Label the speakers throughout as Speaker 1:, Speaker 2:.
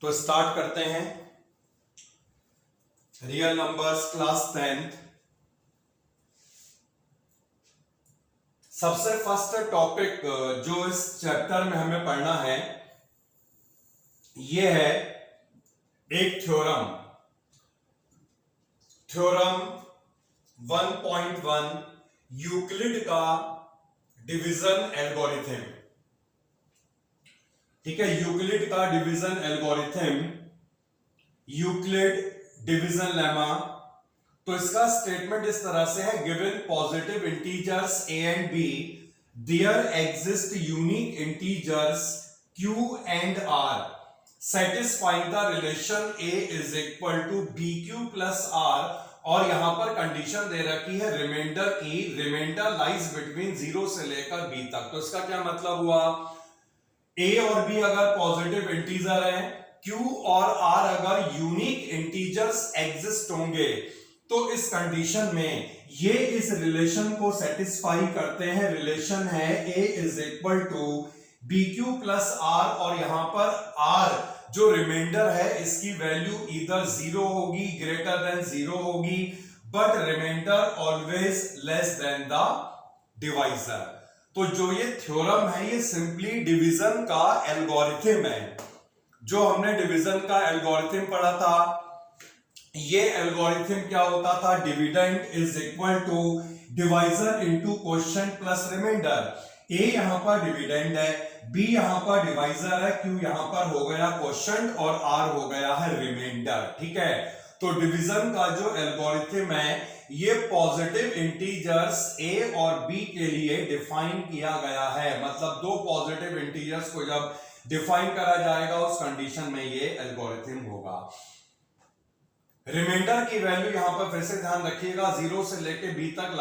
Speaker 1: तो स्टार्ट करते हैं रियल नंबर्स क्लास 10th। सबसे फर्स्ट टॉपिक जो इस चैप्टर में हमें पढ़ना है यह है एक थ्योरम 1.1 यूक्लिड का डिवीजन एल्गोरिथम। ठीक है, यूक्लिड का division algorithm, Euclid division lemma. तो इसका स्टेटमेंट इस तरह से है, given positive integers a and b, there exist unique integers q and r satisfying the relation a is equal to bq plus r। और यहां पर कंडीशन दे रखी है रिमाइंडर की, रिमाइंडर लाइज बिटवीन 0 से लेकर b तक। तो इसका क्या मतलब हुआ, a और b अगर पॉजिटिव इंटीजर है, q और r अगर यूनिक इंटीजर्स एग्जिस्ट होंगे, तो इस कंडीशन में ये इस रिलेशन को सेटिस्फाई करते हैं। रिलेशन है a is equal to bq plus r, और यहां पर r जो रिमाइंडर है इसकी वैल्यू इधर 0 होगी, ग्रेटर देन 0 होगी, but remainder always less than the divisor. तो जो ये थ्योरम है ये सिंपली डिवीजन का एल्गोरिथम है। जो हमने डिवीजन का एल्गोरिथम पढ़ा था, ये एल्गोरिथम क्या होता था, dividend is equal to divisor into quotient plus remainder. a यहां पर डिविडेंड है, b यहां पर डिवाइजर है, q यहां पर हो गया क्वोशिएंट और r हो गया है रिमाइंडर। ठीक है, तो डिवीजन का जो एल्गोरिथम है ये पॉजिटिव इंटीजर्स a और b के लिए डिफाइन किया गया है। मतलब दो पॉजिटिव इंटीजर्स को जब डिफाइन करा जाएगा उस कंडीशन में ये एल्गोरिथम होगा। रिमाइंडर की वैल्यू यहां पर फिर से ध्यान रखिएगा 0 से लेके b तक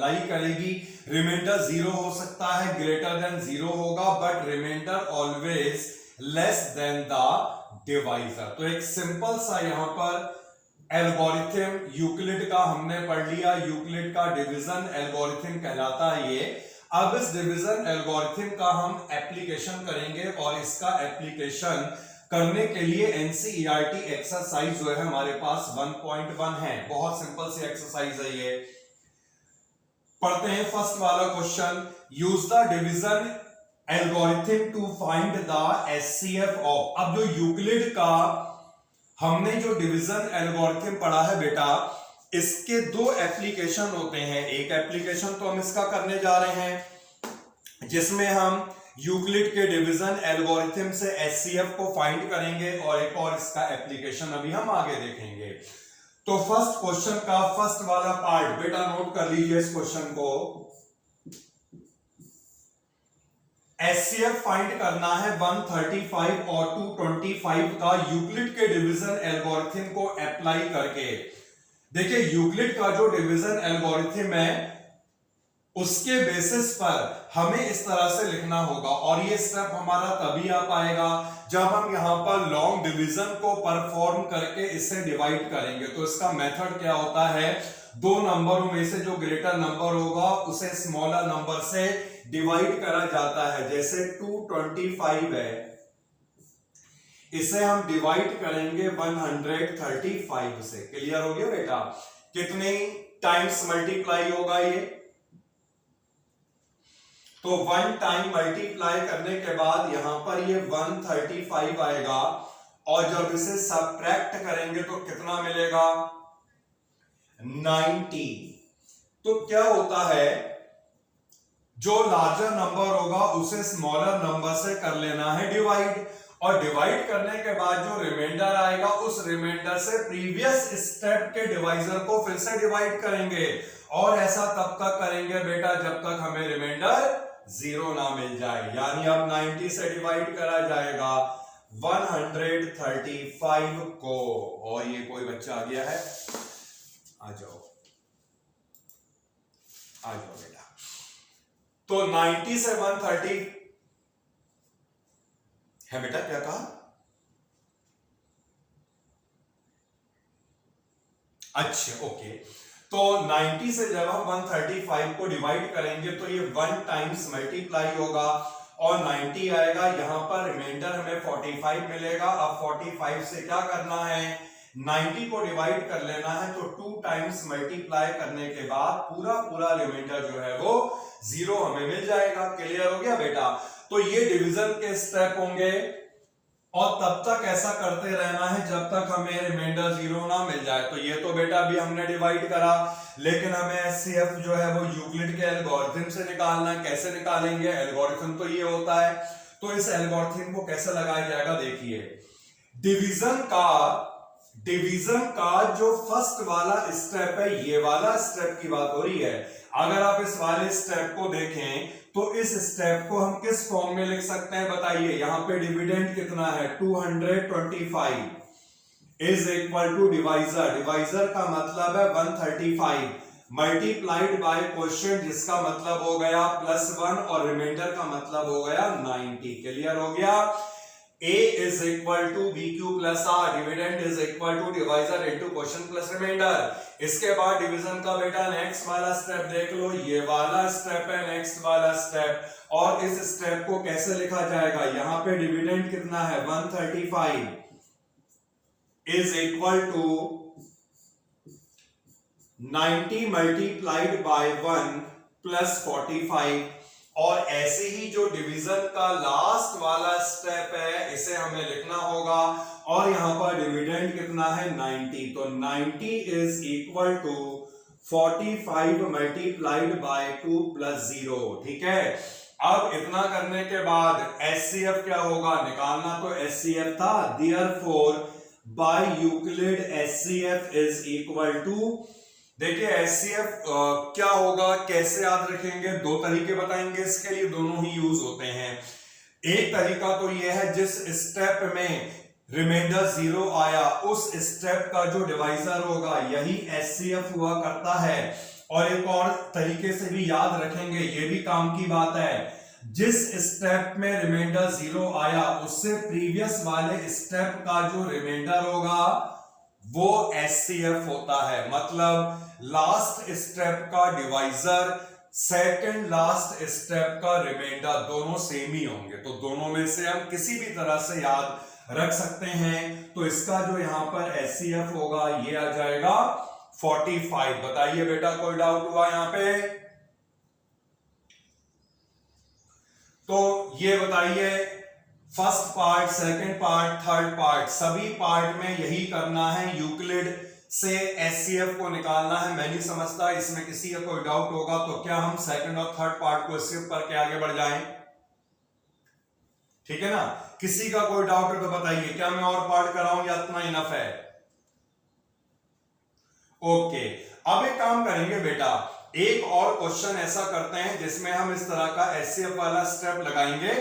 Speaker 1: लाई करेगी। रिमाइंडर 0 हो सकता है, ग्रेटर देन 0 होगा, but remainder always less than the divisor. तो एक सिंपल सा यहां पर एल्गोरिथम यूक्लिड का हमने पढ़ लिया। यूक्लिड का डिवीजन एल्गोरिथम कहलाता है ये। अब इस डिवीजन एल्गोरिथम का हम एप्लीकेशन करेंगे, और इसका एप्लीकेशन करने के लिए एनसीईआरटी एक्सरसाइज जो है हमारे पास 1.1 है। बहुत सिंपल सी एक्सरसाइज है ये। पढ़ते हैं फर्स्ट वाला question, use the division algorithm to find the HCF of. अब जो यूक्लिड का हमने जो डिवीजन एल्गोरिथम पढ़ा है बेटा, इसके दो एप्लीकेशन होते हैं। एक एप्लीकेशन तो हम इसका करने जा रहे हैं जिसमें हम यूक्लिड के डिवीजन एल्गोरिथम से एचसीएफ को फाइंड करेंगे, और एक और इसका एप्लीकेशन अभी हम आगे देखेंगे। तो फर्स्ट क्वेश्चन का फर्स्ट वाला पार्ट बेटा नोट कर लीजिए इस क्वेश्चन को। एचसीएफ फाइंड करना है 135 और 225 का यूक्लिड के डिवीजन एल्गोरिथम को अप्लाई करके। देखिए यूक्लिड का जो डिवीजन एल्गोरिथम है उसके बेसिस पर हमें इस तरह से लिखना होगा, और ये स्टेप हमारा तभी आ पाएगा जब हम यहां पर लॉन्ग डिवीजन को परफॉर्म करके इसे डिवाइड करेंगे। तो इसका मेथड क्या होता है, दो नंबरों में से जो ग्रेटर नंबर होगा उसे स्मॉलर नंबर से डिवाइड करा जाता है। जैसे 225 है, इसे हम डिवाइड करेंगे 135 से। क्लियर हो गया बेटा, कितने टाइम्स मल्टीप्लाई होगा ये, तो 1 टाइम मल्टीप्लाई करने के बाद यहां पर ये 135 आएगा, और जब इसे सबट्रैक्ट करेंगे तो कितना मिलेगा, 90। तो क्या होता है, जो लार्जर नंबर होगा उसे स्मॉलर नंबर से कर लेना है डिवाइड, और डिवाइड करने के बाद जो रिमाइंडर आएगा उस रिमाइंडर से प्रीवियस स्टेप के डिवाइजर को फिर से डिवाइड करेंगे। और ऐसा तब तक करेंगे बेटा जब तक हमें रिमाइंडर 0 ना मिल जाए। यानी अब 90 से डिवाइड करा जाएगा 135 को। और ये कोई बच्चा आ गया है, आ जाओ बेटा। तो 90 से 130 है बेटा, क्या कहा, अच्छा ओके। तो 90 से जब हम 135 को डिवाइड करेंगे तो ये 1 टाइम्स मल्टीप्लाई होगा, और 90 आएगा। यहां पर रिमाइंडर हमें 45 मिलेगा। अब 45 से क्या करना है, 90 को डिवाइड कर लेना है, तो 2 टाइम्स मल्टीप्लाई करने के बाद पूरा रिमाइंडर जो है वो 0 हमें मिल जाएगा। क्लियर हो गया बेटा? तो ये डिवीजन के स्टेप होंगे और तब तक ऐसा करते रहना है जब तक हमें रिमाइंडर 0 ना मिल जाए। तो ये तो बेटा अभी हमने डिवाइड करा, लेकिन हमें एचसीएफ जो है वो यूक्लिड के एल्गोरिथम से निकालना है। कैसे निकालेंगे? एल्गोरिथम तो ये होता है, तो इस एल्गोरिथम को कैसे लगाया जाएगा, देखिए। डिवीजन का जो फर्स्ट वाला स्टेप है, ये वाला स्टेप की बात हो रही है। अगर आप इस वाले स्टेप को देखें तो इस स्टेप को हम किस फॉर्म में लिख सकते हैं, बताइए। यहां पे डिविडेंड कितना है, 225 इज इक्वल टू डिवाइजर का मतलब है 135 मल्टीप्लाइड बाय क्वोशिएंट, जिसका मतलब हो गया +1 और रिमाइंडर का मतलब हो गया 90। क्लियर हो गया? A is equal to BQ plus R, dividend is equal to divisor into quotient plus remainder. इसके बाद डिवीजन का बेटा नेक्स्ट वाला स्टेप देख लो, ये वाला स्टेप है नेक्स्ट वाला स्टेप। और इस स्टेप को कैसे लिखा जाएगा, यहां पे डिविडेंड कितना है 135 is equal to 90 multiplied by 1 plus 45। और ऐसे ही जो डिवीजन का लास्ट वाला स्टेप है, इसे हमें लिखना होगा। और यहां पर डिविडेंड कितना है 90, तो 90 is equal to 45 multiplied by 2 plus 0। ठीक है? अब इतना करने के बाद एचसीएफ क्या होगा, निकालना तो एचसीएफ था। Therefore by Euclid HCF is equal to, देखिए एचसीएफ क्या होगा, कैसे याद रखेंगे, दो तरीके बताएंगे इसके लिए, दोनों ही यूज होते हैं। एक तरीका तो यह है, जिस स्टेप में रिमाइंडर 0 आया उस स्टेप का जो डिवाइजर होगा यही एचसीएफ हुआ करता है। और एक और तरीके से भी याद रखेंगे, ये भी काम की बात है, जिस स्टेप में रिमाइंडर 0 आया उससे प्रीवियस वाले स्टेप का जो रिमाइंडर होगा वो एचसीएफ होता है। मतलब लास्ट स्टेप का डिवाइजर, सेकंड लास्ट स्टेप का रिमाइंडर, दोनों सेम ही होंगे। तो दोनों में से हम किसी भी तरह से याद रख सकते हैं। तो इसका जो यहां पर एचसीएफ होगा ये आ जाएगा 45। बताइए बेटा, कोई डाउट हुआ यहां पे? तो ये बताइए, first part, second part, third part, सभी पार्ट में यही करना है, यूक्लिड से एचसीएफ को निकालना है। मैं नहीं समझता इसमें किसी का कोई डाउट होगा तो क्या हम सेकंड और थर्ड पार्ट को स्किप करके आगे बढ़ जाएं? ठीक है ना? किसी का कोई डाउट है तो बताइए, क्या मैं और पार्ट कराऊं या इतना इनफ है? ओके, अब एक काम करेंगे बेटा, एक और क्वेश्चन ऐसा करते हैं जिसमें हम इस तरह का एचसीएफ वाला स्टेप लगाएंगे।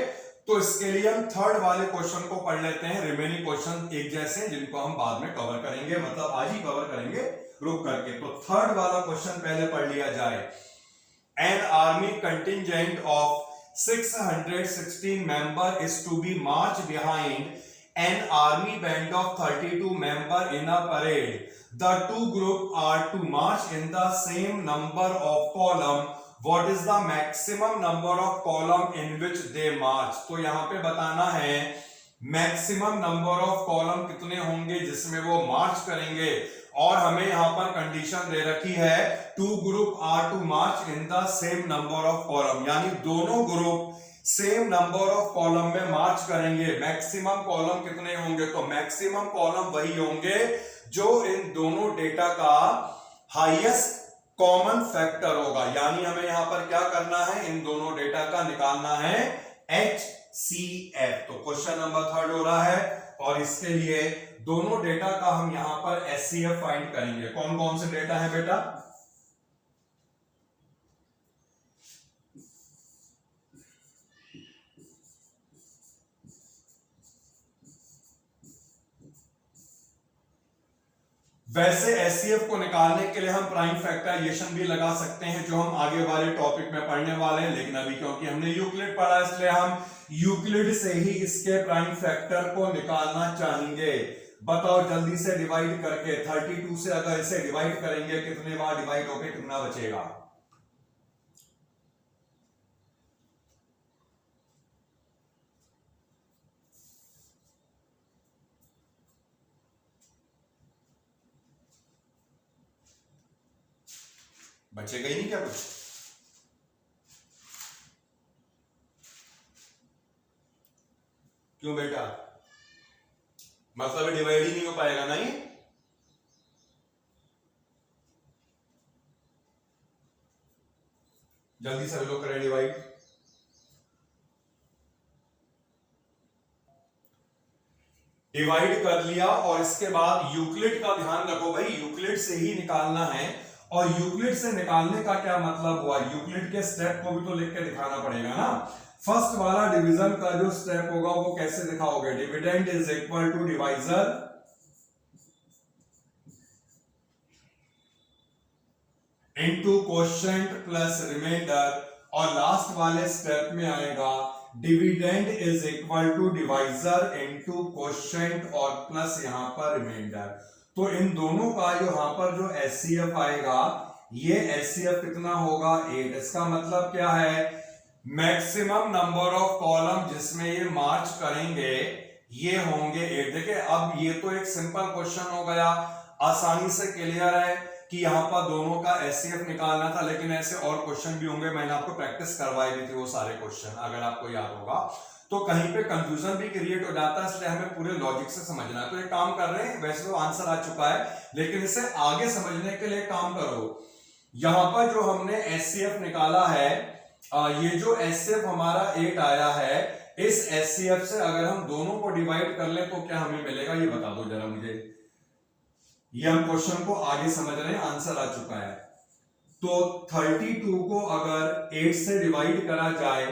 Speaker 1: तो इसके लिए हम थर्ड वाले क्वेश्चन को पढ़ लेते हैं। रिमेनिंग क्वेश्चन एक जैसे हैं जिनको हम बाद में कवर करेंगे, मतलब आज ही कवर करेंगे रुक करके। तो थर्ड वाला क्वेश्चन पहले पढ़ लिया जाए। An army contingent of 616 member is to be march behind an army band of 32 member in a parade. The two groups are to march in the same number of column. What is the maximum number of column in which they march? तो यहाँ पे बताना है maximum number of column कितने होंगे जिसमें वो मार्च करेंगे। और हमें यहाँ पर कंडीशन दे रखी है, two group are to march in the same number of column, यानी दोनों group same number of column में मार्च करेंगे। मैक्सिमम कॉलम कितने होंगे? तो मैक्सिमम कॉलम वही होंगे जो इन दोनों डेटा का हाईएस्ट कॉमन फैक्टर होगा। यानी हमें यहां पर क्या करना है, इन दोनों डेटा का निकालना है HCF। तो क्वेश्चन नंबर थर्ड हो रहा है और इसके लिए दोनों डेटा का हम यहां पर HCF फाइंड करेंगे। कौन कौन से डेटा है बेटा? वैसे एचसीएफ को निकालने के लिए हम प्राइम फैक्टराइजेशन भी लगा सकते हैं, जो हम आगे वाले टॉपिक में पढ़ने वाले हैं। लेकिन अभी क्योंकि हमने यूक्लिड पढ़ा इसलिए हम यूक्लिड से ही इसके प्राइम फैक्टर को निकालना चाहेंगे। बताओ जल्दी से डिवाइड करके, 32 से अगर इसे डिवाइड करेंगे कितने बार डिवाइड होकर कितना बचेगा? बचेगा ही नहीं क्या कुछ? क्यों बेटा? मतलब डिवाइड ही नहीं हो पाएगा ना ये? जल्दी से लोग करें डिवाइड। डिवाइड कर लिया और इसके बाद यूक्लिड का ध्यान रखो भाई, यूक्लिड से ही निकालना है। और यूक्लिड से निकालने का क्या मतलब हुआ? यूक्लिड के स्टेप को भी तो लिख के दिखाना पड़ेगा ना। फर्स्ट वाला डिवीजन का जो स्टेप होगा वो कैसे दिखाओगे? Dividend is equal to divisor into quotient plus remainder, और लास्ट वाले स्टेप में आएगा dividend is equal to divisor into quotient और प्लस यहां पर रिमाइंडर। तो इन दोनों का जो यहां पर जो एचसीएफ आएगा, ये एचसीएफ कितना होगा? 8। इसका मतलब क्या है? मैक्सिमम नंबर ऑफ कॉलम जिसमें ये मार्च करेंगे ये होंगे 8। देखिए अब ये तो एक सिंपल क्वेश्चन हो गया, आसानी से क्लियर है कि यहां पर दोनों का एचसीएफ निकालना था, लेकिन ऐसे और क्वेश्चन भी होंगे, मैंने आपको प्रैक्टिस करवाई भी थी वो सारे क्वेश्चन, अगर आपको याद होगा। तो कहीं पे कंफ्यूजन भी क्रिएट हो जाता है, इसलिए हमें पूरे लॉजिक से समझना है। तो एक काम कर रहे हैं, वैसे तो आंसर आ चुका है, लेकिन इसे आगे समझने के लिए काम करो। यहां पर जो हमने एचसीएफ निकाला है, ये जो एचसीएफ हमारा 8 आया है, इस एचसीएफ से अगर हम दोनों को डिवाइड कर ले तो क्या हमें मिलेगा, ये बता दो जरा मुझे। ये हम क्वेश्चन को आगे समझ रहे हैं, आंसर आ चुका है। तो 32 को अगर 8 से डिवाइड करा जाए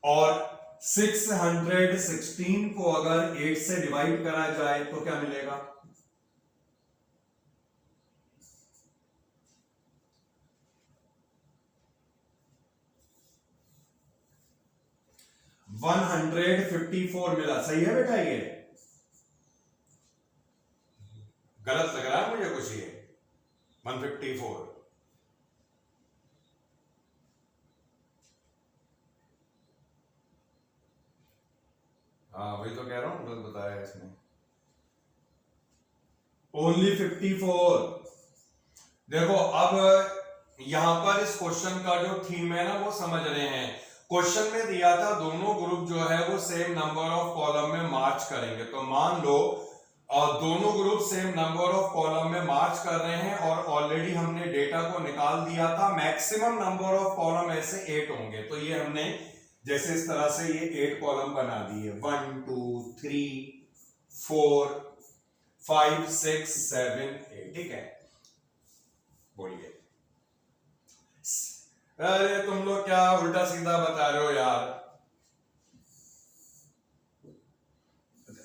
Speaker 1: और 616 को अगर 8 से डिवाइड करा जाए तो क्या मिलेगा? $154 मिला। सही है बेटा? ये गलत लग रहा है मुझे कुछ? ये 154 हाँ वही तो कह रहा हूं, गलत बताया है इसने। ओनली 54। देखो अब यहां पर इस क्वेश्चन का जो थीम है ना वो समझ रहे हैं। क्वेश्चन में दिया था दोनों ग्रुप जो है वो सेम नंबर ऑफ कॉलम में मार्च करेंगे। तो मान लो और दोनों group same number of column में मार्च कर रहे हैं और ऑलरेडी हमने डेटा को निकाल दिया था, मैक्सिमम नंबर ऑफ कॉलम ऐसे 8 होंगे। तो ये हमने जैसे इस तरह से ये 8 कॉलम बना दिए, 1 2 3 4 5 6 7 8। ठीक है, बोलिए। अरे तुम लोग क्या उल्टा सीधा बता रहे हो यार?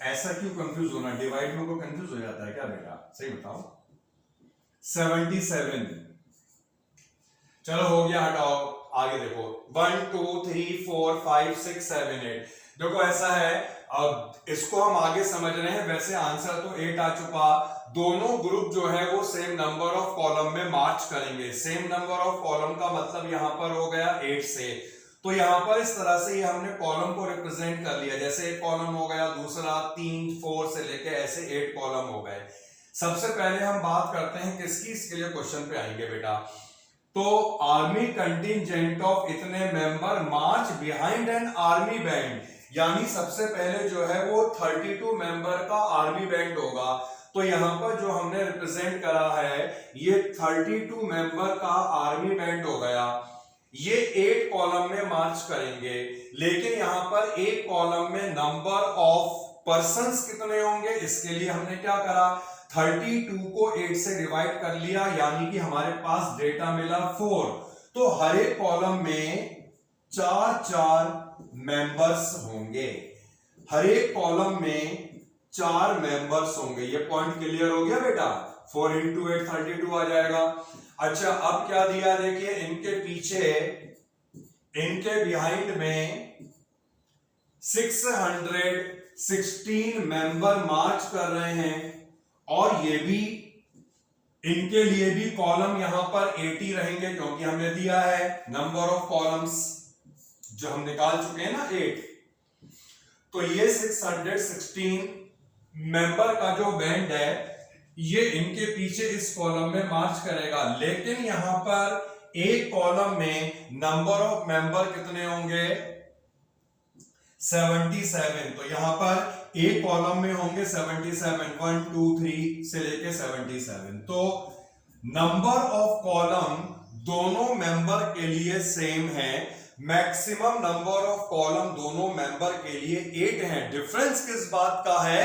Speaker 1: ऐसा क्यों कंफ्यूज होना? डिवाइड में को कंफ्यूज हो जाता है क्या बेटा? सही बताओ। 77। चलो हो गया, हटाओ। आगे देखो 1 2 3 4 5 6 7 8। देखो ऐसा है, अब इसको हम आगे समझ रहे हैं। वैसे आंसर तो 8 आ चुका। दोनों ग्रुप जो है वो सेम नंबर ऑफ कॉलम में मार्च करेंगे। सेम नंबर ऑफ कॉलम का मतलब यहां पर हो गया 8 से। तो यहां पर इस तरह से ये हमने कॉलम को रिप्रेजेंट कर लिया। जैसे एक कॉलम हो गया, दूसरा 3 4 से लेके ऐसे 8 कॉलम हो गए। सबसे पहले हम बात करते हैं किसकी, इसके लिए क्वेश्चन पे आएंगे बेटा। तो आर्मी कंटिजेंट ऑफ इतने member March behind an army band, यानी सबसे पहले जो है वो 32 मेंबर का आर्मी बैंड होगा। तो यहां पर जो हमने रिप्रेजेंट करा है ये 32 मेंबर का आर्मी बैंड हो गया। ये 8 कॉलम में मार्च करेंगे, लेकिन यहां पर एक कॉलम में नंबर ऑफ पर्संस कितने होंगे, इसके लिए हमने क्या करा, 32 को 8 से डिवाइड कर लिया, यानी कि हमारे पास डेटा मिला 4। तो हर एक कॉलम में 4 मेंबर्स होंगे। हर एक कॉलम में 4 मेंबर्स होंगे। ये पॉइंट क्लियर हो गया बेटा? 4 इंटू 8 32 आ जाएगा। अच्छा अब क्या दिया, देखिए इनके पीछे, इनके बिहाइंड में 616 मेंबर मार्च कर रहे हैं, और ये भी इनके लिए भी कॉलम यहां पर 80 रहेंगे, क्योंकि हमने दिया है नंबर ऑफ कॉलम्स जो हम निकाल चुके हैं ना 8। तो ये 616 मेंबर का जो बैंड है ये इनके पीछे इस कॉलम में मार्च करेगा, लेकिन यहां पर एक कॉलम में नंबर ऑफ मेंबर कितने होंगे 77। तो यहां पर एक कॉलम में होंगे 77, 1 2 3 से लेके 77। तो नंबर ऑफ कॉलम दोनों मेंबर के लिए सेम है, मैक्सिमम नंबर ऑफ कॉलम दोनों मेंबर के लिए 8 है। डिफरेंस किस बात का है,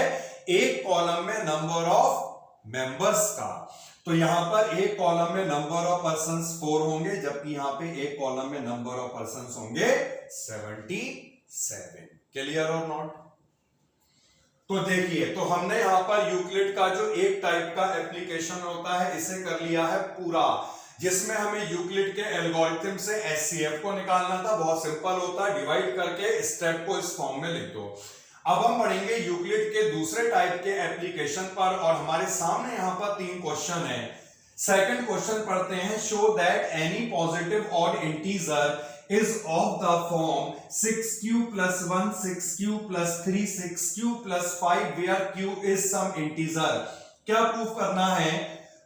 Speaker 1: एक कॉलम में नंबर ऑफ मेंबर्स का। तो यहां पर एक कॉलम में नंबर ऑफ पर्संस 4 होंगे, जबकि यहां पे एक कॉलम में नंबर ऑफ पर्संस होंगे 77। क्लियर और नॉट? तो देखिए, तो हमने यहां पर यूक्लिड का जो एक टाइप का एप्लीकेशन होता है इसे कर लिया है पूरा, जिसमें हमें यूक्लिड के एल्गोरिथम से एचसीएफ को निकालना था। बहुत सिंपल होता है, डिवाइड करके स्टेप को इस फॉर्म में लिख दो। अब हम पढ़ेंगे यूक्लिड के दूसरे टाइप के एप्लीकेशन पर, और हमारे सामने यहां पर 3 क्वेश्चन है। सेकंड क्वेश्चन पढ़ते हैं, show that any positive odd integer is of the form 6q plus 1 6q plus 3 6q plus 5 where q is some integer। क्या प्रूफ करना है,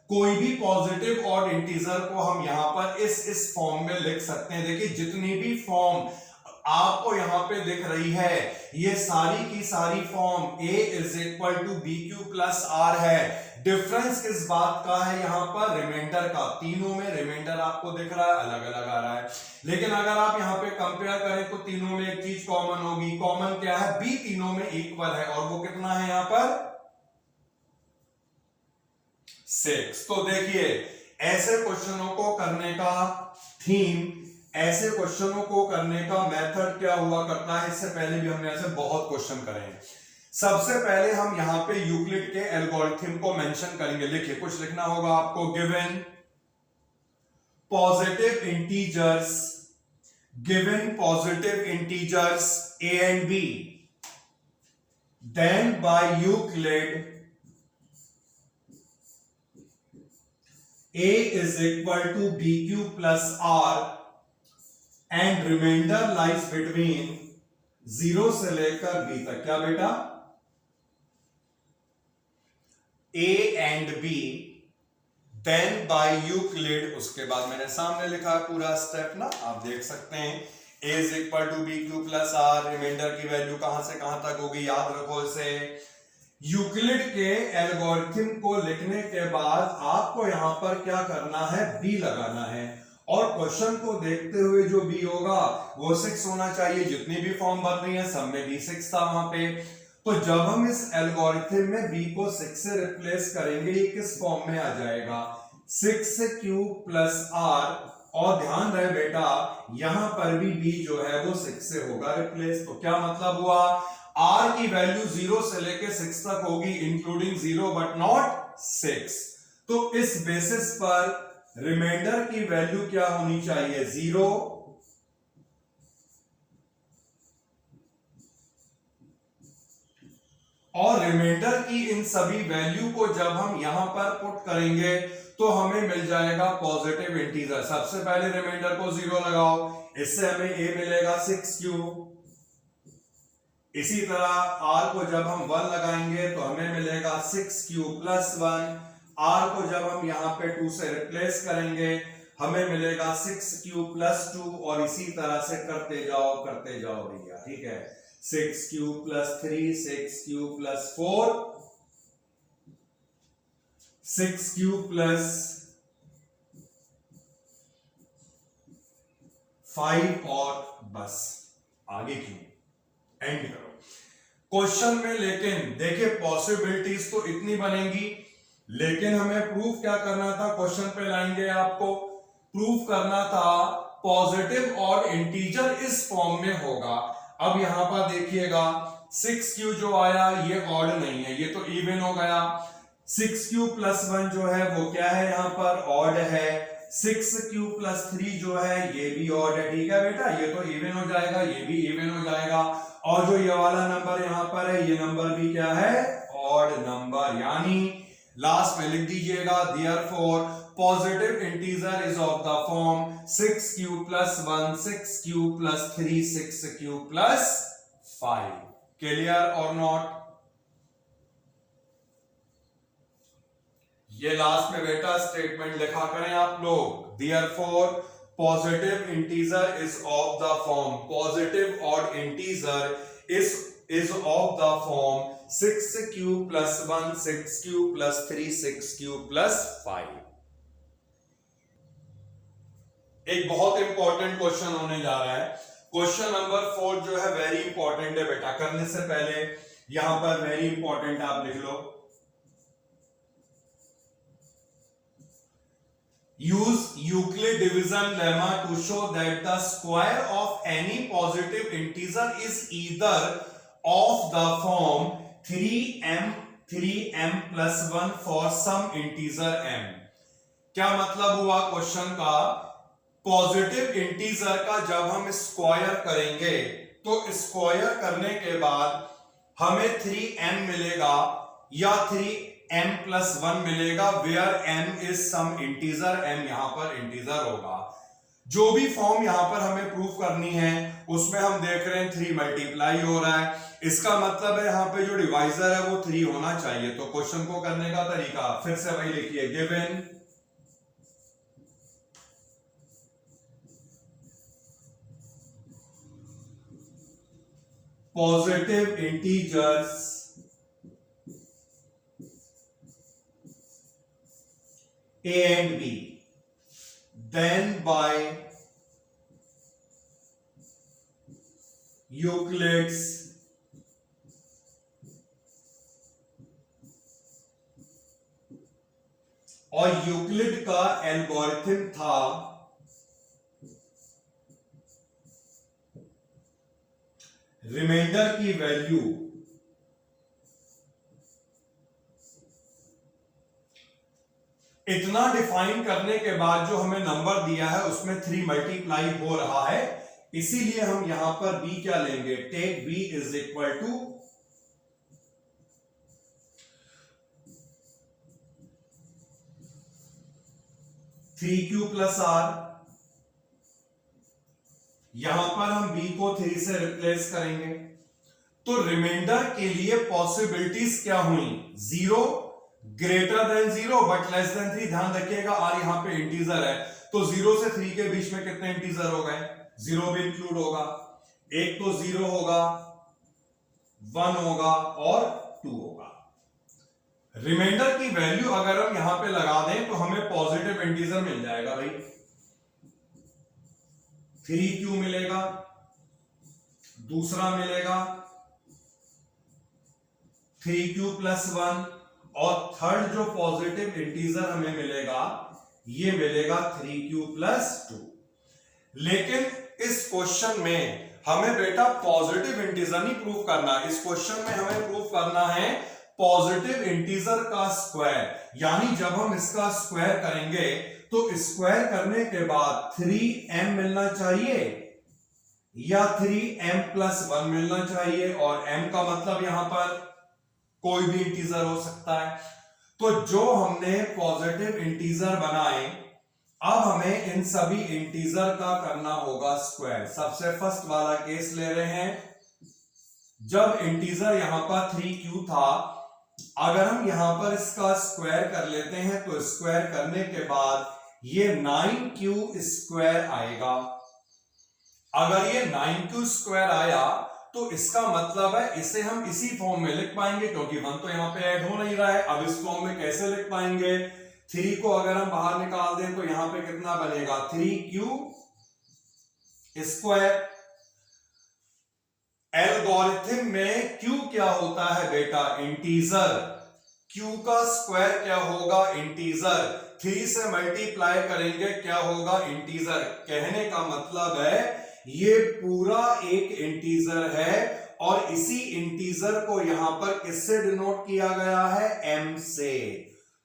Speaker 1: कोई भी पॉजिटिव ऑड इंटीजर को हम यहां पर इस फॉर्म में लिख सकते हैं। देखिए, जितनी भी फॉर्म आपको यहां पे दिख रही है ये सारी की सारी form a is equal to b q plus r है। डिफरेंस किस बात का है, यहां पर रिमाइंडर का। तीनों में रिमाइंडर आपको दिख रहा है, अलग अलग आ रहा है, लेकिन अगर आप यहां पे कंपेयर करें तो तीनों में एक चीज कॉमन होगी। कॉमन क्या है, b तीनों में इक्वल है, और वो कितना है यहां पर 6। तो देखिए, ऐसे क्वेश्चनों को करने का थीम, ऐसे क्वेश्चनों को करने का मेथड क्या हुआ करता है, इससे पहले भी हमने ऐसे बहुत क्वेश्चन करे हैं। सबसे पहले हम यहां पे यूक्लिड के एल्गोरिथम को मेंशन करेंगे। लिखिए, कुछ लिखना होगा आपको, given positive integers a and b, then by Euclid a is equal to bq plus r and remainder lies between 0 से लेकर b तक। क्या बेटा, a and b, then by Euclid. उसके बाद मैंने सामने लिखा है पूरा स्टेप ना, आप देख सकते हैं, a is equal to b q plus r, remainder की वैल्यू कहां से कहां तक होगी, याद रखो इसे। यूक्लिड के एल्गोरिथम को लिखने के बाद आपको यहां पर क्या करना है, b लगाना है, और क्वेश्चन को देखते हुए जो b होगा वो 6 होना चाहिए। जितनी भी फॉर्म बन रही है सब में b 6 था वहां पे। तो जब हम इस एल्गोरिथम में b को 6 से रिप्लेस करेंगे, ये किस फॉर्म में आ जाएगा, 6q प्लस r। और ध्यान रहे बेटा, यहां पर भी b जो है वो 6 से होगा रिप्लेस। तो क्या मतलब हुआ, r की वैल्यू 0 से लेके 6 तक होगी, इंक्लूडिंग 0 बट नॉट 6। तो इस बेसिस पर रिमाइंडर की वैल्यू क्या होनी चाहिए, 0, और रिमाइंडर की इन सभी वैल्यू को जब हम यहां पर पुट करेंगे तो हमें मिल जाएगा पॉजिटिव इंटीजर। सबसे पहले रिमाइंडर को 0 लगाओ, इससे हमें a मिलेगा 6q। इसी तरह r को जब हम 1 लगाएंगे तो हमें मिलेगा 6q प्लस 1। r को जब हम यहां पे 2 से रिप्लेस करेंगे हमें मिलेगा 6q प्लस 2, और इसी तरह से करते जाओ भैया, ठीक है। 6q plus 3, 6q plus 4, 6q plus 5, और बस आगे क्यों एंड करो क्वेश्चन में। लेकिन देखिए, पॉसिबिलिटीज तो इतनी बनेंगी, लेकिन हमें प्रूफ क्या करना था, क्वेश्चन पे लाएंगे आपको प्रूफ करना था पॉजिटिव और इंटीजर इस फॉर्म में होगा। अब यहां पर देखिएगा, 6q जो आया ये ऑड नहीं है, ये तो इवन हो गया। 6q प्लस 1 जो है वो क्या है, यहां पर ऑड है। 6q प्लस 3 जो है ये भी ऑड है, ठीक है बेटा, ये तो इवन हो जाएगा, ये भी इवन हो जाएगा। और जो ये वाला नंबर यहां पर है, ये नंबर भी क्या है, ऑड नंबर। यानी लास्ट में लिख दीजिएगा, therefore positive integer is of the form 6q plus 1, 6q plus 3, 6q plus 5। Clear और नॉट? ये लास्ट में बेटा स्टेटमेंट लिखा करें आप लोग, therefore positive integer is of the form, positive odd integer is of the form 6q plus 1 6q plus 3 6q plus 5। एक बहुत इंपॉर्टेंट क्वेश्चन होने जा रहा है। क्वेश्चन नंबर 4 जो है वेरी इंपॉर्टेंट है बेटा। करने से पहले यहां पर वेरी इंपॉर्टेंट आप लिख लो, use Euclid division lemma to show that the square of any positive integer is either of the form 3m plus 1 for some integer m। क्या मतलब हुआ क्वेश्चन का? पॉजिटिव इंटीजर का जब हम स्क्वायर करेंगे तो स्क्वायर करने के बाद हमें 3m मिलेगा या 3m plus 1 मिलेगा, where m is some integer, m यहां पर इंटीजर होगा। जो भी फॉर्म यहां पर हमें प्रूफ करनी है उसमें हम देख रहे हैं 3 मल्टीप्लाई हो रहा है, इसका मतलब है यहां पे जो डिवाइजर है वो 3 होना चाहिए। तो क्वेश्चन को करने का तरीका फिर से वही लिखिए, given positive integers A and B, then by Euclid's और यूक्लिड का एल्गोरिथम था रिमाइंडर की वैल्यू इतना डिफाइन करने के बाद जो हमें नंबर दिया है उसमें 3 मल्टीप्लाई हो रहा है, इसीलिए हम यहां पर b क्या लेंगे, take b is equal to 3q plus r। यहां पर हम b को 3 से रिप्लेस करेंगे तो रिमाइंडर के लिए पॉसिबिलिटीज क्या हुई, 0 greater than 0 but less than 3। ध्यान रखिएगा r यहां पे इंटीजर है तो 0 से 3 के बीच में कितने इंटीजर हो गए, 0 भी इंक्लूड होगा, एक तो 0 होगा, 1 होगा और 2 होगा। रिमाइंडर की वैल्यू अगर हम यहां पे लगा दें तो हमें पॉजिटिव इंटीजर मिल जाएगा भाई, 3q मिलेगा, दूसरा मिलेगा 3q प्लस 1 और थर्ड जो पॉजिटिव इंटीजर हमें मिलेगा ये मिलेगा 3q प्लस 2। लेकिन इस क्वेश्चन में हमें बेटा पॉजिटिव इंटीजर नहीं प्रूफ करना, इस क्वेश्चन में हमें प्रूफ करना है पॉजिटिव इंटीजर का स्क्वायर, यानी जब हम इसका स्क्वायर करेंगे तो स्क्वायर करने के बाद 3m मिलना चाहिए या 3m प्लस 1 मिलना चाहिए, और m का मतलब यहां पर कोई भी इंटीजर हो सकता है। तो जो हमने पॉजिटिव इंटीजर बनाए अब हमें इन सभी इंटीजर का करना होगा स्क्वायर। सबसे फर्स्ट वाला केस ले रहे हैं, जब इंटीजर यहां पर 3q था, अगर हम यहां पर इसका स्क्वायर कर लेते हैं तो स्क्वायर करने के बाद ये 9q स्क्वायर आएगा। अगर ये 9q स्क्वायर आया तो इसका मतलब है इसे हम इसी फॉर्म में लिख पाएंगे, क्योंकि 1 तो यहां पे ऐड हो नहीं रहा है। अब इस फॉर्म में कैसे लिख पाएंगे, 3 को अगर हम बाहर निकाल दें तो यहां पे कितना बनेगा, 3q स्क्वायर। एल्गोरिथम में q क्या होता है बेटा, इंटीजर। q का स्क्वायर क्या होगा, इंटीजर। 3 से मल्टीप्लाई करेंगे क्या होगा, इंटीजर। कहने का मतलब है ये पूरा एक इंटीजर है और इसी इंटीजर को यहां पर किससे डिनोट किया गया है, m से।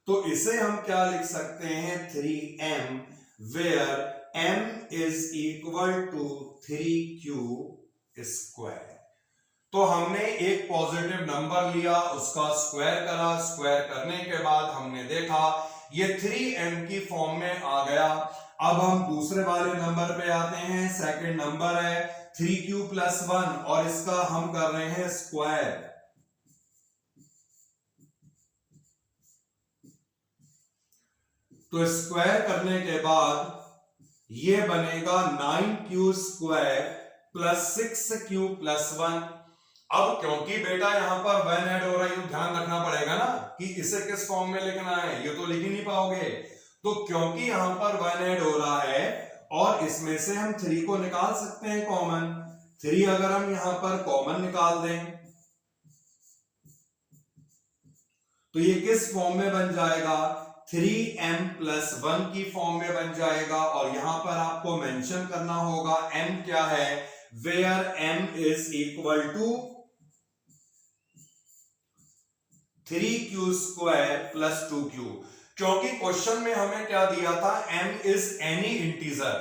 Speaker 1: तो इसे हम क्या लिख सकते हैं, 3m, where m is equal to 3q square. तो हमने एक पॉजिटिव नंबर लिया, उसका स्क्वायर करा, स्क्वायर करने के बाद हमने देखा ये 3m की फॉर्म में आ गया। अब हम दूसरे वाले नंबर पे आते हैं, सेकंड नंबर है 3q प्लस 1 और इसका हम कर रहे हैं स्क्वायर। तो स्क्वायर करने के बाद ये बनेगा 9q square plus 6q plus 1। अब क्योंकि बेटा यहां पर 1 ऐड हो रहा है, ध्यान रखना पड़ेगा ना कि इसे किस फॉर्म में लिखना है, ये तो लिख ही नहीं पाओगे। तो क्योंकि यहां पर 1 ऐड हो रहा है और इसमें से हम 3 को निकाल सकते हैं कॉमन। 3 अगर हम यहां पर कॉमन निकाल दें तो ये किस फॉर्म में बन जाएगा, 3m प्लस 1 की फॉर्म में बन जाएगा। और यहां पर आपको मेंशन करना होगा m क्या है, where m is equal to 3q square plus 2q। क्योंकि क्वेश्चन में हमें क्या दिया था, m इज एनी इंटीजर,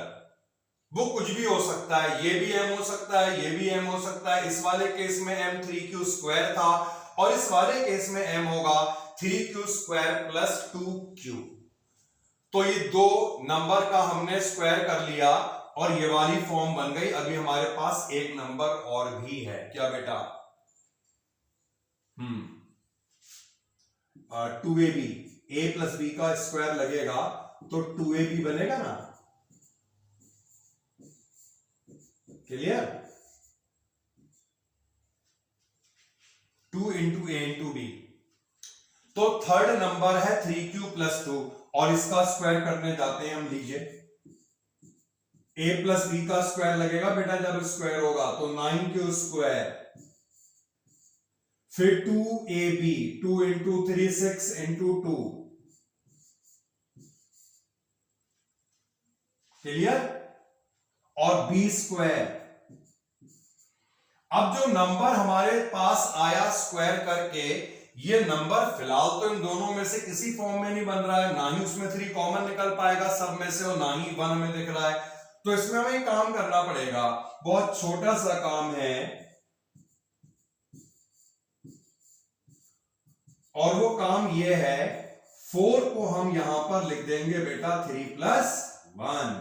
Speaker 1: वो कुछ भी हो सकता है, ये भी m हो सकता है, ये भी m हो सकता है। इस वाले केस में m 3q स्क्वायर था और इस वाले केस में m होगा 3q स्क्वायर प्लस 2q। तो ये दो नंबर का हमने स्क्वायर कर लिया और ये वाली फॉर्म बन गई। अभी हमारे पास एक नंबर और भी है, क्या बेटा, 2ab, a प्लस बी का स्क्वायर लगेगा तो 2ab बनेगा ना, क्लियर। 2 इंटू ए इंटू बी। तो थर्ड नंबर है 3q प्लस 2 और इसका स्क्वायर करने जाते हैं हम। लीजिए a प्लस बी का स्क्वायर लगेगा बेटा, जब स्क्वायर होगा तो 9q स्क्वायर, फिर 2ab, 2 इंटू 3 6 इंटू 2, क्लियर, और b स्क्वायर। अब जो नंबर हमारे पास आया स्क्वायर करके, ये नंबर फिलहाल तो इन दोनों में से किसी फॉर्म में नहीं बन रहा है, ना ही उसमें 3 कॉमन निकल पाएगा सब में से और ना ही 1 में दिख रहा है। तो इसमें हमें एक काम करना पड़ेगा, बहुत छोटा सा काम है, और वो काम ये है, 4 को हम यहां पर लिख देंगे बेटा 3 प्लस 1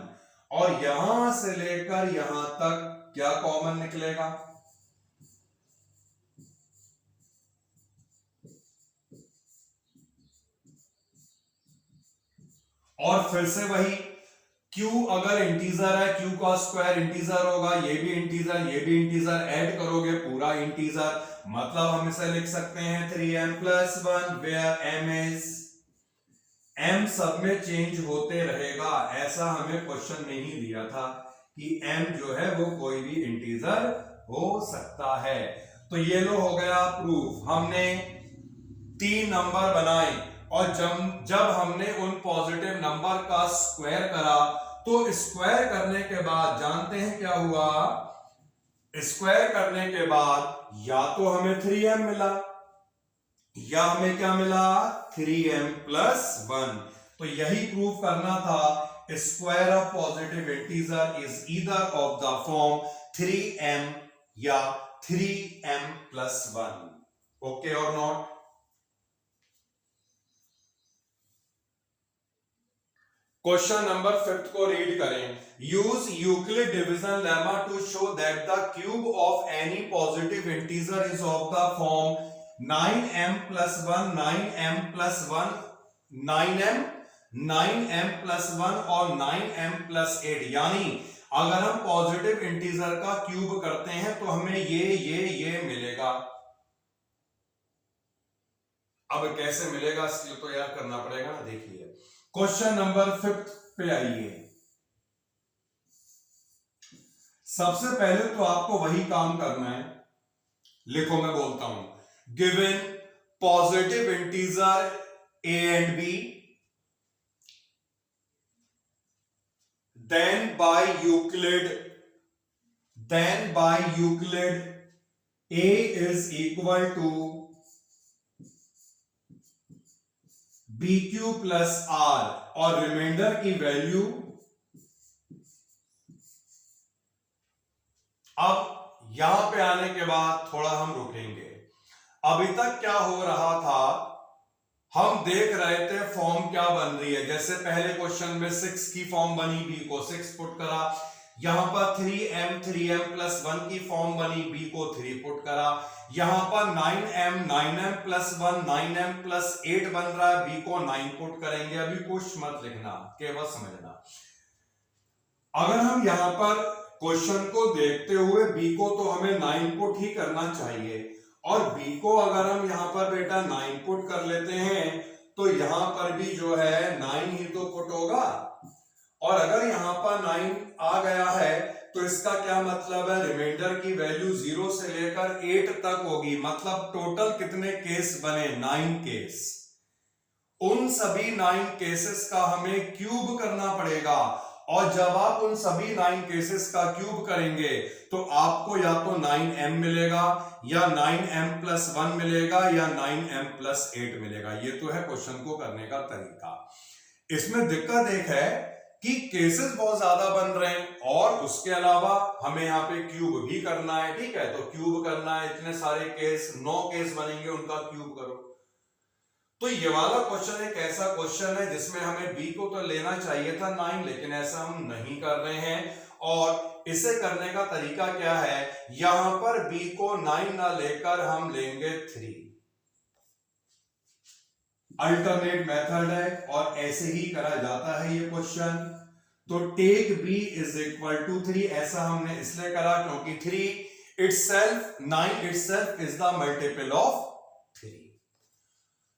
Speaker 1: और यहां से लेकर यहां तक क्या कॉमन निकलेगा, और फिर से वही q अगर इंटीजर है, q का स्क्वायर इंटीजर होगा, ये भी इंटीजर, ये भी इंटीजर, ऐड करोगे पूरा इंटीजर, मतलब हम इसे लिख सकते हैं 3m plus 1 where m is, m सब में चेंज होते रहेगा। ऐसा हमें क्वेश्चन में ही दिया था कि m जो है वो कोई भी इंटीजर हो सकता है। तो ये लो हो गया प्रूफ, हमने 3 नंबर बनाए और जब हमने उन पॉजिटिव नंबर का स्क्वायर करा तो स्क्वायर करने के बाद जानते हैं क्या हुआ, स्क्वायर करने के बाद या तो हमें 3m मिला या हमें क्या मिला, 3m प्लस 1। तो यही प्रूव करना था, square of positive integer is either of the form 3m या 3m प्लस 1। ओके और नॉट। क्वेश्चन नंबर 5 को रीड करें। Use Euclid division lemma to show that the cube of any positive integer is of the form 9m plus 1, 9m plus 1, 9m, 9m plus 1 और 9m plus 8। यानी अगर हम positive integer का cube करते हैं तो हमें ये मिलेगा। अब कैसे मिलेगा इसलिए तो याद करना पड़ेगा ना। देखिए क्वेश्चन नंबर 5 पे आइए। सबसे पहले तो आपको वही काम करना है, लिखो मैं बोलता हूं, given positive integer a and b, then by Euclid a is equal to BQ plus R और रिमाइंडर की वैल्यू। अब यहां पे आने के बाद थोड़ा हम रुकेंगे। अभी तक क्या हो रहा था, हम देख रहे थे फॉर्म क्या बन रही है। जैसे पहले क्वेश्चन में 6 की फॉर्म बनी, b को 6 पुट करा, यहां पर 3m प्लस 1 की फॉर्म बनी, b को 3 पुट करा, यहां पर 9m प्लस 1 9m प्लस 8 बन रहा है, b को 9 पुट करेंगे। अभी कुछ मत लिखना, केवल समझना। अगर हम यहां पर क्वेश्चन को देखते हुए b को तो हमें 9 पुट ही करना चाहिए, और b को अगर हम यहां पर बेटा 9 पुट कर लेते हैं तो यहां पर भी जो है 9 ही तो पुट होगा। और अगर यहां पर 9 आ गया है तो इसका क्या मतलब है, रिमाइंडर की वैल्यू 0 से लेकर 8 तक होगी। मतलब टोटल कितने केस बने, 9 केस। उन सभी 9 केसेस का हमें क्यूब करना पड़ेगा, और जब आप उन सभी 9 केसेस का क्यूब करेंगे तो आपको या तो 9m मिलेगा, या 9m प्लस 1 मिलेगा, या 9m प्लस 8 मिलेगा। ये तो है क्वेश्चन को करने का तरीका। इसमें दिक्कत एक है कि केसेस बहुत ज्यादा बन रहे हैं, और उसके अलावा हमें यहाँ पे क्यूब भी करना है। ठीक है, तो क्यूब करना है, इतने सारे केस, 9 केस बनेंगे, उनका क्यूब करो। तो ये वाला क्वेश्चन एक ऐसा क्वेश्चन है जिसमें हमें b को तो लेना चाहिए था 9, लेकिन ऐसा हम नहीं कर रहे हैं। और इसे करने का तरीका क्या है, यहां पर b को 9 ना लेकर हम लेंगे 3। अल्टरनेट मेथड है, और ऐसे ही करा जाता है ये क्वेश्चन। तो take b is equal to 3, ऐसा हमने इसलिए करा क्योंकि 3 itself 9 itself is the multiple of 3।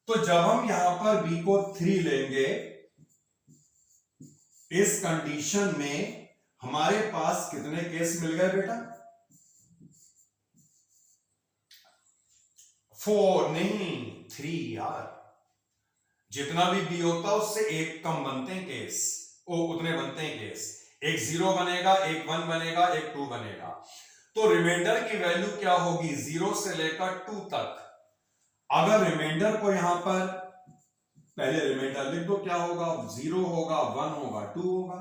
Speaker 1: तो जब हम यहां पर b को 3 लेंगे, इस कंडीशन में हमारे पास कितने केस मिल गए बेटा, 4 नहीं 3 यार। जितना भी b होता है उससे एक कम बनते हैं केस, उतने बनते हैं केस। एक 0 बनेगा, एक 1 बनेगा, एक 2 बनेगा। तो रिमाइंडर की वैल्यू क्या होगी, 0 से लेकर 2 तक। अगर रिमाइंडर को यहां पर पहले रिमाइंडर लिख दो, क्या होगा, 0 होगा, 1 होगा, 2 होगा।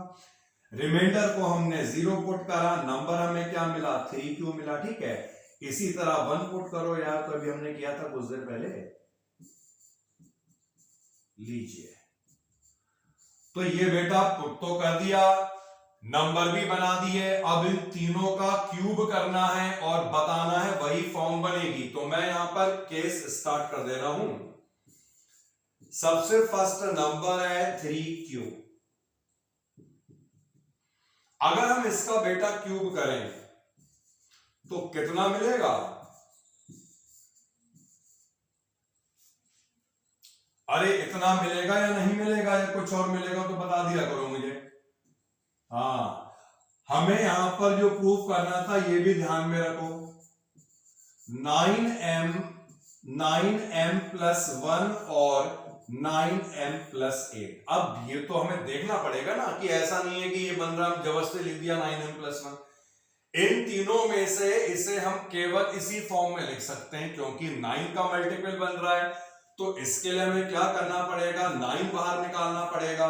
Speaker 1: रिमाइंडर को हमने 0 पुट करा, नंबर हमें क्या मिला, 3 क्यों मिला। ठीक है, इसी तरह 1 पुट करो यार, तो अभी हमने किया था कुछ देर पहले, लीजिए। तो ये बेटा पुट तो कर दिया, नंबर भी बना दिए। अब इन तीनों का क्यूब करना है और बताना है, वही फॉर्म बनेगी। तो मैं यहां पर केस स्टार्ट कर दे रहा हूं। सबसे फर्स्ट नंबर है 3q। अगर हम इसका बेटा क्यूब करें तो कितना मिलेगा, अरे इतना मिलेगा या नहीं मिलेगा, या कुछ और मिलेगा तो बता दिया करो मुझे। हाँ, हमें यहां पर जो प्रूफ करना था ये भी ध्यान में रखो, 9m प्लस 1 और 9m प्लस 8। अब ये तो हमें देखना पड़ेगा ना कि ऐसा नहीं है कि ये बन रहा, हम जबरदस्ती लिख दिया 9m प्लस 1। इन तीनों में से इसे हम केवल इसी फॉर्म में लिख सकते हैं, क्योंकि 9 का मल्टीपल बन रहा है। तो इसके लिए हमें क्या करना पड़ेगा, 9 बाहर निकालना पड़ेगा।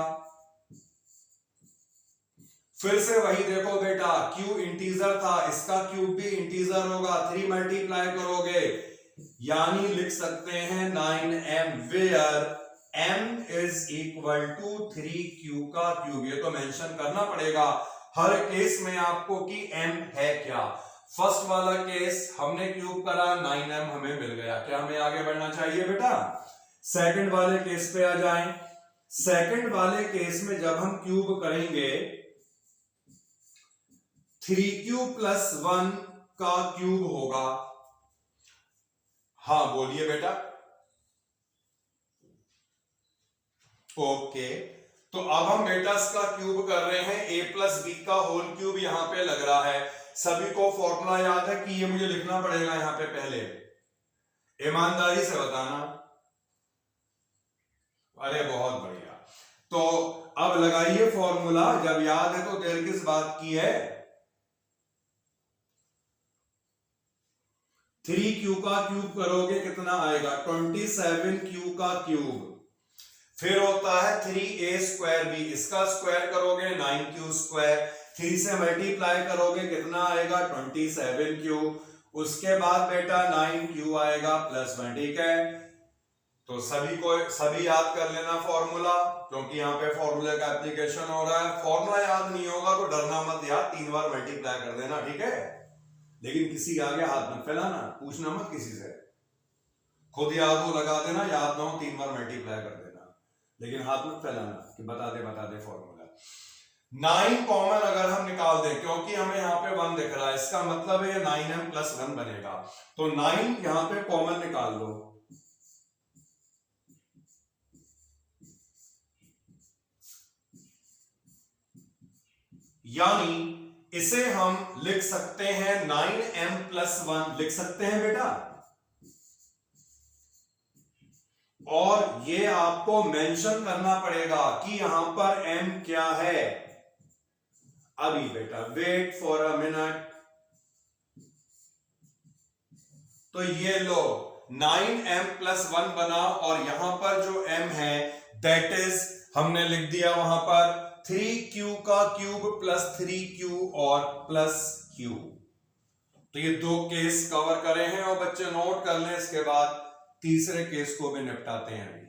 Speaker 1: फिर से वही देखो बेटा, q इंटीजर था, इसका क्यूब भी इंटीजर होगा, 3 मल्टीप्लाई करोगे, यानी लिख सकते हैं 9m, where m is equal to 3q का क्यूब। ये तो मेंशन करना पड़ेगा हर केस में आपको कि m है क्या। फर्स्ट वाला केस हमने क्यूब करा, 9m हमें मिल गया। क्या हमें आगे बढ़ना चाहिए बेटा, सेकंड वाले केस पे आ जाएं। सेकंड वाले केस में जब हम क्यूब करेंगे, 3q प्लस 1 का क्यूब होगा। हाँ बोलिए बेटा। ओके, तो अब हम बेटा इसका क्यूब कर रहे हैं, a प्लस बी का होल क्यूब यहां पे लग रहा है। सभी को फॉर्मूला याद है कि ये मुझे लिखना पड़ेगा यहां पे पहले, ईमानदारी से बताना। अरे बहुत बढ़िया। तो अब लगाइए फॉर्मूला, जब याद है तो देर किस बात की है। 3q का क्यूब करोगे कितना आएगा, 27q का क्यूब। फिर होता है 3a स्क्वायर b, इसका स्क्वायर करोगे 9q स्क्वायर। 3 से मल्टीप्लाई करोगे कितना आएगा, 27q। उसके बाद बेटा 9q आएगा प्लस 1। ठीक है, तो सभी याद कर लेना फॉर्मूला, क्योंकि यहाँ पे फॉर्मूला का एप्लीकेशन हो रहा है। फॉर्मूला याद नहीं होगा तो डरना मत यार, 3 बार मल्टीप्लाई कर देना, ठीक है। लेकिन किसी के आगे हाथ मत फैलाना, पूछना मत किसी से, खुद याद हो लगा देना, याद ना हो 3 बार मल्टीप्लाई कर देना, लेकिन हाथ मत फैलाना कि बता दे फॉर्मूला। 9 कॉमन अगर हम निकाल दें, क्योंकि हमें यहाँ पे 1 दिख रहा है, इसका मतलब है 9m + 1 बनेगा। तो 9 यहाँ पे कॉमन निकाल दो, यानी इसे हम लिख सकते हैं 9m + 1 लिख सकते हैं बेटा। और ये आपको मेंशन करना पड़ेगा कि यहां पर m क्या है। अभी बेटा वेट फॉर अ मिनट, तो ये लो 9m + 1 बना, और यहां पर जो m है दैट इज हमने लिख दिया वहां पर 3q का क्यूब + 3q और +q। तो ये 2 केस कवर करे हैं, और बच्चे नोट कर लें, इसके बाद तीसरे केस को भी निपटाते हैं अभी।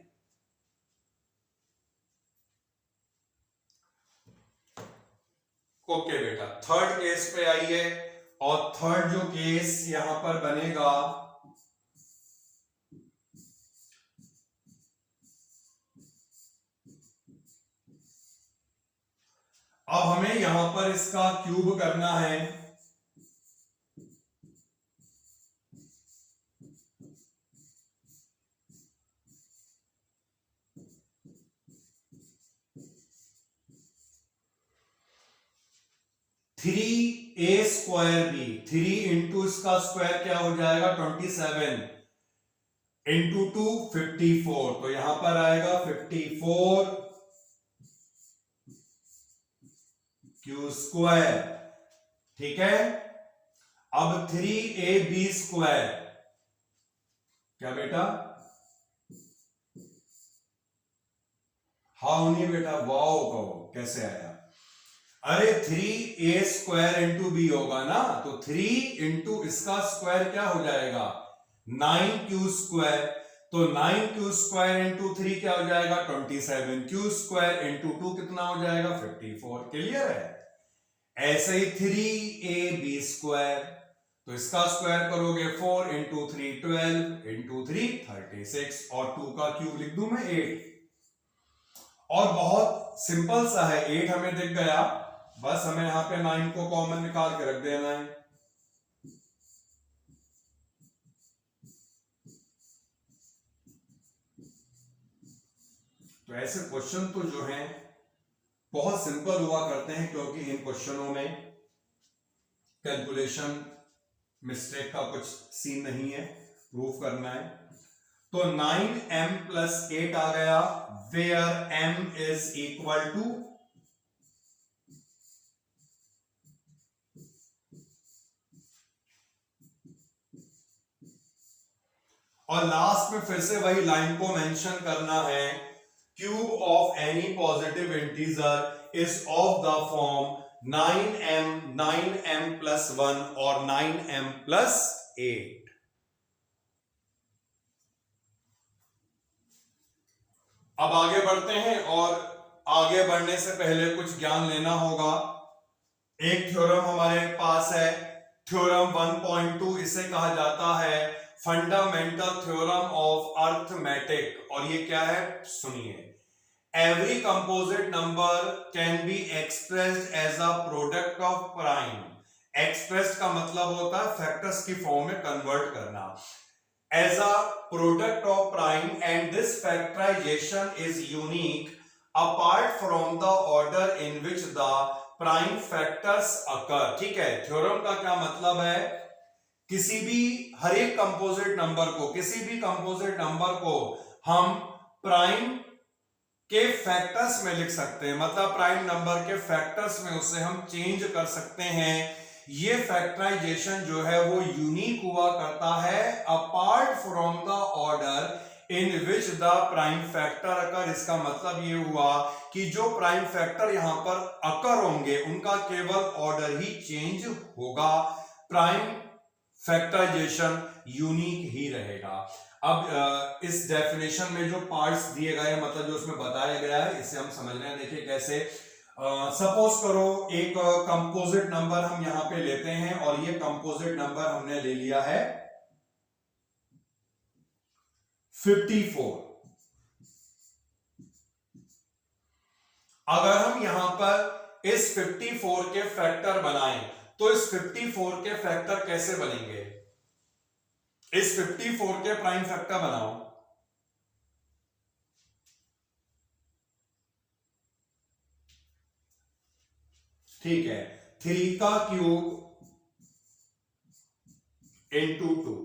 Speaker 1: ओके बेटा, थर्ड केस पे आइए, और थर्ड जो केस यहां पर बनेगा, अब हमें यहां पर इसका क्यूब करना है। (3a²b) 3 इंटू इसका स्क्वायर क्या हो जाएगा 27, इंटू 2 54, तो यहां पर आएगा 54 q², ठीक है। अब 3ab², क्या बेटा, हाउ नहीं बेटा, वाओ कहो, कैसे आया। अरे 3a² इंटू b होगा ना, तो 3 इंटू इसका स्क्वायर क्या हो जाएगा 9q², तो 9q² इंटू 3 क्या हो जाएगा 27, q² इंटू 2 कितना हो जाएगा 54। क्लियर है। ऐसे ही 3ab², तो इसका स्क्वायर करोगे 4 इंटू 3 12 इंटू 3 36, और 2 का क्यूब लिख दूं मैं 8। और बहुत सिंपल सा है, 8 हमें दिख गया, बस हमें यहां पे 9 को कॉमन निकाल के रख देना है। तो ऐसे क्वेश्चन तो जो हैं बहुत सिंपल हुआ करते हैं, क्योंकि इन क्वेश्चनों में कैलकुलेशन मिस्टेक का कुछ सीन नहीं है, प्रूफ करना है। तो 9m + 8 आ गया, where m is equal to, और लास्ट में फिर से वही लाइन को मेंशन करना है, cube of any positive integer is of the form 9m + 1 और 9m + 8। अब आगे बढ़ते हैं, और आगे बढ़ने से पहले कुछ ज्ञान लेना होगा। एक थ्योरम हमारे पास है, थ्योरम 1.2, इसे कहा जाता है फंडामेंटल थ्योरम ऑफ अर्थमेटिक। और ये क्या है सुनिए, every composite number can be expressed as a product of prime. Expressed का मतलब होता है फैक्टर्स की फॉर्म में कन्वर्ट करना, as a product of prime, and this factorization is unique apart from the order in which the prime factors occur। ठीक है, theorem का क्या मतलब है, किसी भी हर एक कंपोजिट नंबर को, किसी भी कंपोजिट नंबर को हम प्राइम के फैक्टर्स में लिख सकते हैं, मतलब प्राइम नंबर के फैक्टर्स में उसे हम चेंज कर सकते हैं। ये फैक्टराइजेशन जो है वो यूनिक हुआ करता है apart from the order in which the prime factor occur. इसका मतलब ये हुआ कि जो प्राइम फैक्टर यहां पर अकर होंगे उनका केवल ऑर्डर ही चेंज होगा। प्राइम फैक्टराइजेशन यूनिक ही रहेगा। अब इस डेफिनेशन में जो पार्ट्स दिए गए हैं, मतलब जो उसमें बताया गया है, इसे हम समझ रहे हैं। देखिए कैसे, सपोज करो एक कंपोजिट नंबर हम यहां पे लेते हैं और ये कंपोजिट नंबर हमने ले लिया है 54। अगर हम यहां पर इस 54 के फैक्टर बनाएं तो इस 54 के फैक्टर कैसे बनेंगे? इस 54 के प्राइम फैक्टर बनाओ। ठीक है, 3 का क्यूब इंटू 2।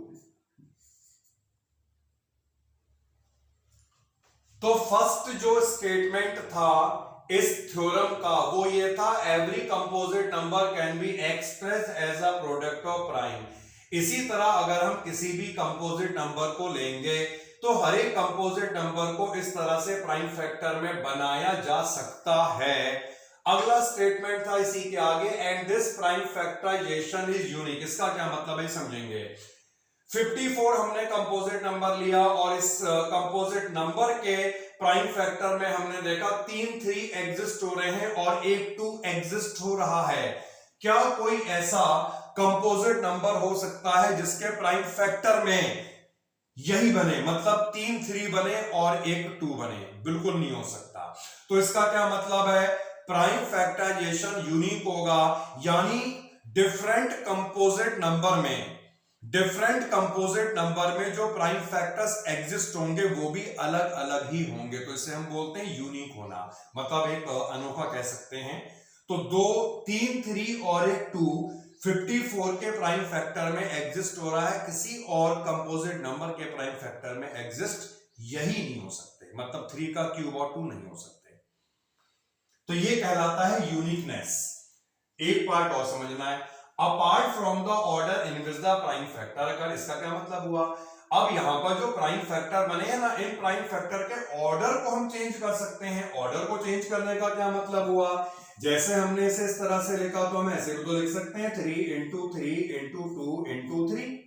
Speaker 1: तो फर्स्ट जो स्टेटमेंट था इस थ्योरम का वो ये था, every composite number can be express as a product of prime. इसी तरह अगर हम किसी भी कंपोजिट नंबर को लेंगे तो हर एक कंपोजिट नंबर को इस तरह से प्राइम फैक्टर में बनाया जा सकता है। अगला स्टेटमेंट था इसी के आगे, and this prime factorization is unique. इसका क्या मतलब है समझेंगे। 54 हमने कंपोजिट नंबर लिया और इस कंपोजिट नंबर के प्राइम फैक्टर में हमने देखा 3 3 एग्जिस्ट हो रहे हैं और एक 2 एग्जिस्ट हो रहा है। क्या कोई ऐसा कंपोजिट नंबर हो सकता है जिसके प्राइम फैक्टर में यही बने, मतलब 3 3 बने और एक 2 बने? बिल्कुल नहीं हो सकता। तो इसका क्या मतलब है, प्राइम फैक्टराइजेशन यूनिक होगा, यानी डिफरेंट कंपोजिट नंबर में जो प्राइम फैक्टर्स एग्जिस्ट होंगे वो भी अलग अलग ही होंगे। तो इसे हम बोलते हैं यूनिक होना, मतलब एक अनोखा कह सकते हैं। तो 2 3 3 और एक 2 54 के प्राइम फैक्टर में एग्जिस्ट हो रहा है, किसी और कंपोजिट नंबर के प्राइम फैक्टर में एग्जिस्ट यही नहीं हो सकते, मतलब 3 का क्यूब और 2 नहीं हो सकते। तो ये कहलाता है यूनिकनेस। एक पार्ट और समझना है, apart from the order in which the prime factor अगर। इसका क्या मतलब हुआ, अब यहां पर जो प्राइम फैक्टर बने हैं ना, इन प्राइम फैक्टर के ऑर्डर को हम चेंज कर सकते हैं। ऑर्डर को चेंज करने का क्या मतलब हुआ, जैसे हमने इसे इस तरह से लिखा तो हम ऐसे तो लिख सकते हैं 3 इंटू 3 इंटू 2 इंटू 3,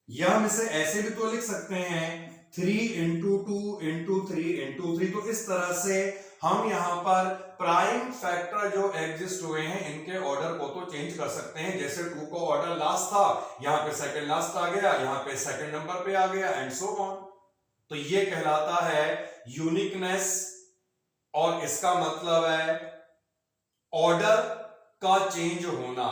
Speaker 1: या हम इसे ऐसे भी तो लिख सकते हैं 3 इंटू 2 इंटू 3 इंटू 3। तो इस तरह से हम यहां पर प्राइम फैक्टर जो एग्जिस्ट हुए हैं इनके ऑर्डर को तो चेंज कर सकते हैं। जैसे 2 का ऑर्डर लास्ट था, यहां पे सेकंड लास्ट आ गया, यहां पे सेकंड नंबर पे आ गया, एंड सो ऑन। तो ये कहलाता है यूनिकनेस, और इसका मतलब है ऑर्डर का चेंज होना।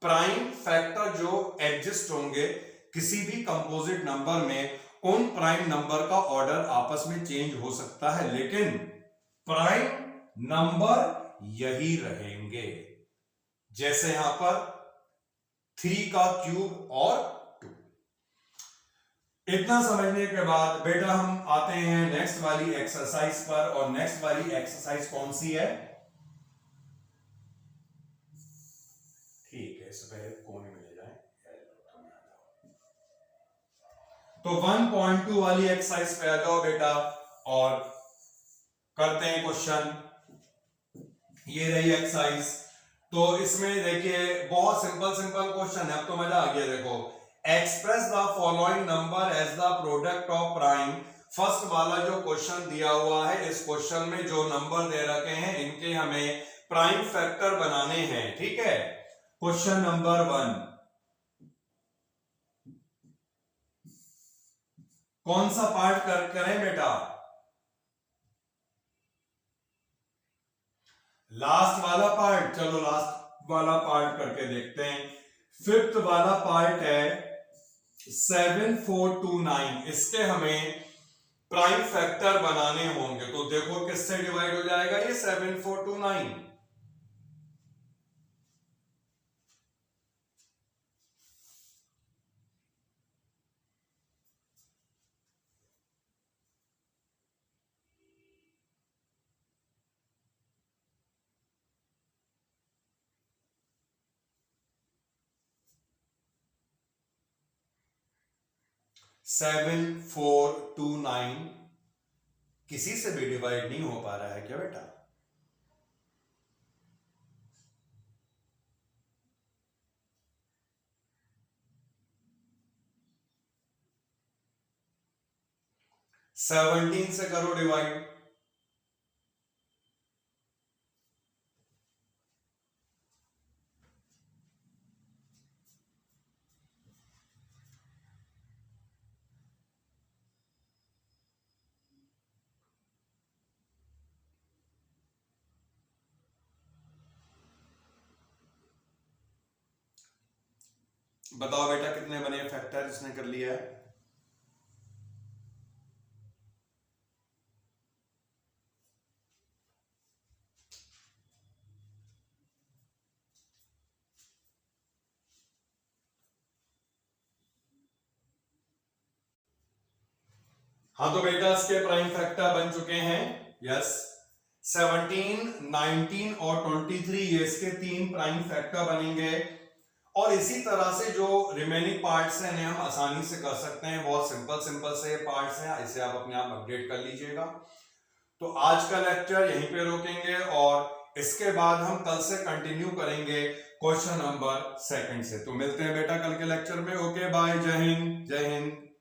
Speaker 1: प्राइम फैक्टर जो एग्जिस्ट होंगे किसी भी कंपोजिट नंबर में, उन प्राइम नंबर का ऑर्डर आपस में चेंज हो सकता है, लेकिन प्राइम नंबर यही रहेंगे। जैसे यहां पर 3 का क्यूब और 2। इतना समझने के बाद बेटा हम आते हैं नेक्स्ट वाली एक्सरसाइज पर। और नेक्स्ट वाली एक्सरसाइज कौन सी है? ठीक है, इस पे कोने में ले जाएं। तो 1.2 वाली एक्सरसाइज पे आ जाओ बेटा और करते हैं क्वेश्चन। ये रही एक्सरसाइज। तो इसमें देखिए बहुत सिंपल क्वेश्चन है, अब तो मजा आ गया। देखो, express the following number as the product of prime. First वाला जो क्वेश्चन दिया हुआ है, इस क्वेश्चन में जो नंबर दे रखे हैं इनके हमें प्राइम फैक्टर बनाने हैं। ठीक है, क्वेश्चन नंबर 1, कौन सा पार्ट करें बेटा? लास्ट वाला पार्ट। चलो लास्ट वाला पार्ट करके देखते हैं। फिफ्थ वाला पार्ट है 7429, इसके हमें प्राइम फैक्टर बनाने होंगे। तो देखो किससे डिवाइड हो जाएगा ये 7429। सेवन फोर टू नाइन किसी से भी डिवाइड नहीं हो पा रहा है क्या बेटा? 17 से करो डिवाइड, बताओ बेटा कितने बने फैक्टर, इसने कर लिया है। हाँ तो बेटा इसके प्राइम फैक्टर बन चुके हैं, यस 17, 19 और 23 ये इसके तीन प्राइम फैक्टर बनेंगे। और इसी तरह से जो रिमेनिंग पार्ट्स हैं इन्हें हम आसानी से कर सकते हैं, बहुत सिंपल से पार्ट्स हैं, इसे आप अपने आप अपडेट कर लीजिएगा। तो आज का लेक्चर यहीं पे रोकेंगे और इसके बाद हम कल से कंटिन्यू करेंगे क्वेश्चन नंबर 2 से। तो मिलते हैं बेटा कल के लेक्चर में। ओके बाय, जय हिंद, जय हिंद।